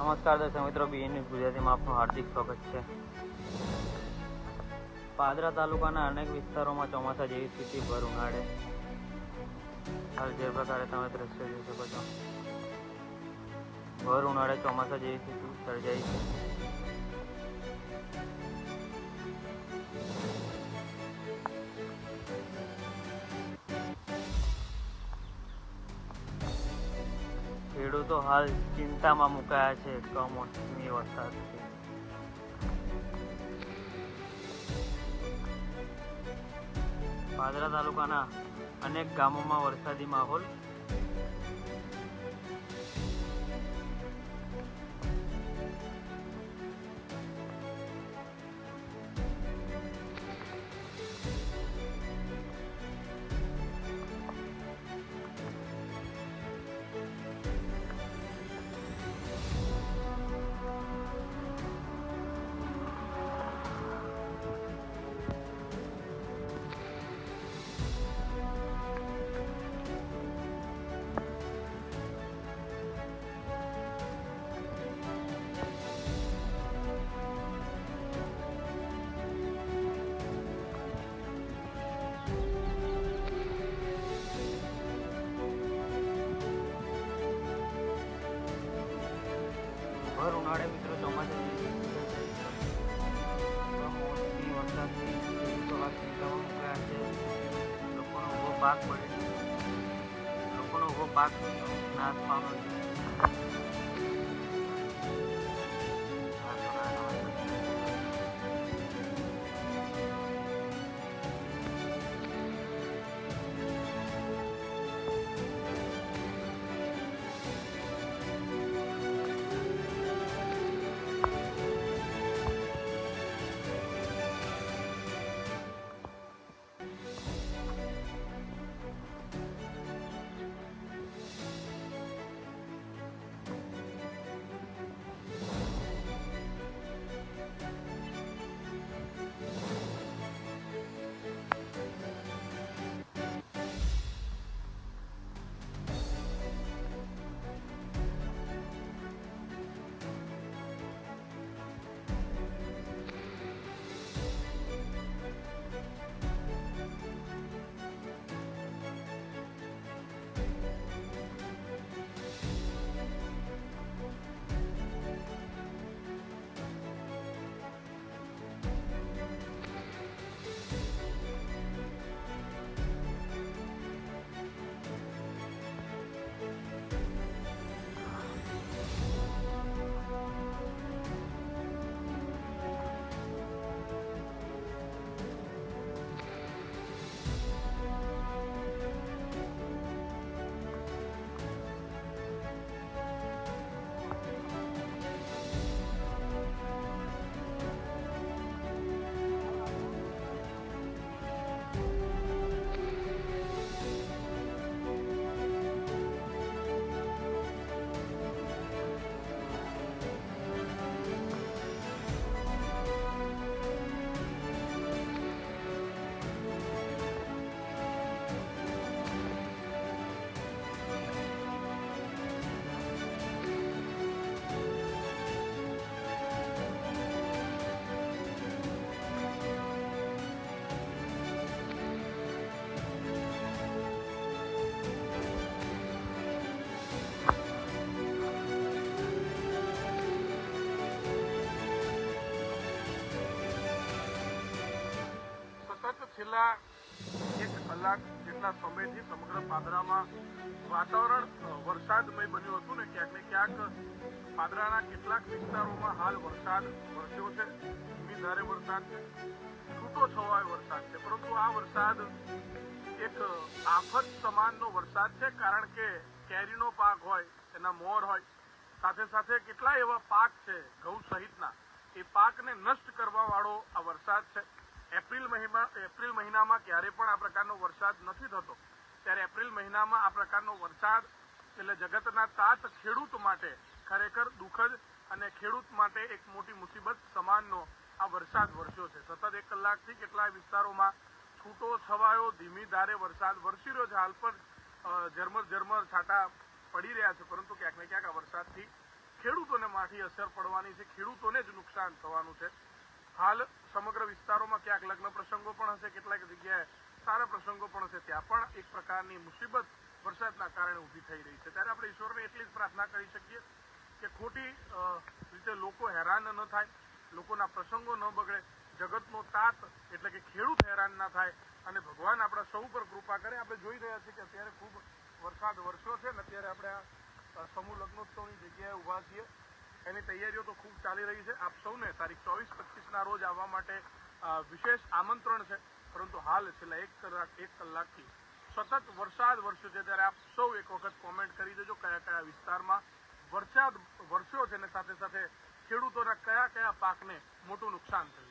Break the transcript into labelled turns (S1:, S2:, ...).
S1: નમસ્કાર દર્શક મિત્રો, બીએન ન્યૂઝ ગુજરાતીમાં આપનું હાર્દિક સ્વાગત છે. પાદરા તાલુકાના અનેક વિસ્તારોમાં ચોમાસા જેવી સ્થિતિ ભર ઉનાળે હાલ જે પ્રકારે તમે દ્રશ્ય જોઈ શકો છો, ભર ઉનાળે ચોમાસા જેવી સ્થિતિ સર્જાઈ છે. ખેડૂતો હાલ ચિંતામાં મુકાયા છે કમોસમી વરસાદથી. પાદરા તાલુકાના અનેક ગામોમાં વરસાદી માહોલ. ભર ઉનાળે મિત્રો ચોમાસા કમોસમી વરસાદથી ખેડૂતો હાલ ચિંતામાં મુકાયા છે. લોકોનો ઊભો પાક નાશ પામ્યો છે.
S2: છેલ્લા 1 કલાક જેટલા સમયથી સમગ્ર પાદરામાં વાતાવરણ વરસાદમય બન્યું હતું ને ક્યાંક ને ક્યાંક પાદરાના કેટલાક વિસ્તારોમાં હાલ વરસાદ વરસ્યો છે. ધીમી ધારે વરસાદ છે, છૂટો છવાયો વરસાદ છે, પરંતુ આ વરસાદ એક આફત સમાનનો વરસાદ છે. કારણ કે કેરીનો પાક હોય, એના મોર હોય, સાથે સાથે કેટલાય એવા પાક છે ઘઉં સહિતના, એ પાકને નષ્ટ કરવા વાળો આ વરસાદ છે. એપ્રિલ મહિનામાં ક્યારે પણ આ પ્રકારનો વરસાદ નથી થતો, ત્યારે એપ્રિલ મહિનામાં આ પ્રકારનો વરસાદ એટલે જગતના તાત ખેડૂત માટે ખરેખર દુઃખદ અને ખેડૂત માટે એક મોટી મુસીબત સમાનનો આ વરસાદ વરસ્યો છે. સતત 1 કલાકથી કેટલાય વિસ્તારોમાં છૂટો છવાયો ધીમી ધારે વરસાદ વરસી રહ્યો છે. હાલ પણ ઝરમર છાંટા પડી રહ્યા છે, પરંતુ ક્યાંક ને ક્યાંક આ વરસાદથી ખેડૂતોને માઠી અસર પડવાની છે, ખેડૂતોને જ નુકસાન થવાનું છે. હાલ સમગ્ર વિસ્તારોમાં ક્યાંક લગ્ન પ્રસંગો પણ હશે, કેટલાક જગ્યાએ સારા પ્રસંગો પણ હશે, ત્યાં પણ એક પ્રકારની મુસીબત વરસાદના કારણે ઊભી થઈ રહી છે. ત્યારે આપણે ઈશ્વરને એટલી જ પ્રાર્થના કરી શકીએ કે ખોટી રીતે લોકો હેરાન ન થાય, લોકોના પ્રસંગો ન બગડે, જગતનો તાત એટલે કે ખેડૂત હેરાન ના થાય અને ભગવાન આપણા સૌ પર કૃપા કરે. આપણે જોઈ રહ્યા છીએ કે અત્યારે ખૂબ વરસાદ વરસ્યો છે ને અત્યારે આપણે આ સમૂહ લગ્નોત્સવની જગ્યાએ ઊભા છીએ. એની તૈયારીઓ તો ખૂબ ચાલી રહી છે. આપ સૌને તારીખ 24-25ના રોજ આવવા માટે વિશેષ આમંત્રણ છે, પરંતુ હાલ છેલ્લા એક કલાકથી સતત વરસાદ વરસ્યો છે. ત્યારે આપ સૌ એક વખત કોમેન્ટ કરી દેજો કયા કયા વિસ્તારમાં વરસાદ વરસ્યો છે અને સાથે સાથે ખેડૂતોના કયા કયા પાકને મોટું નુકસાન થયું.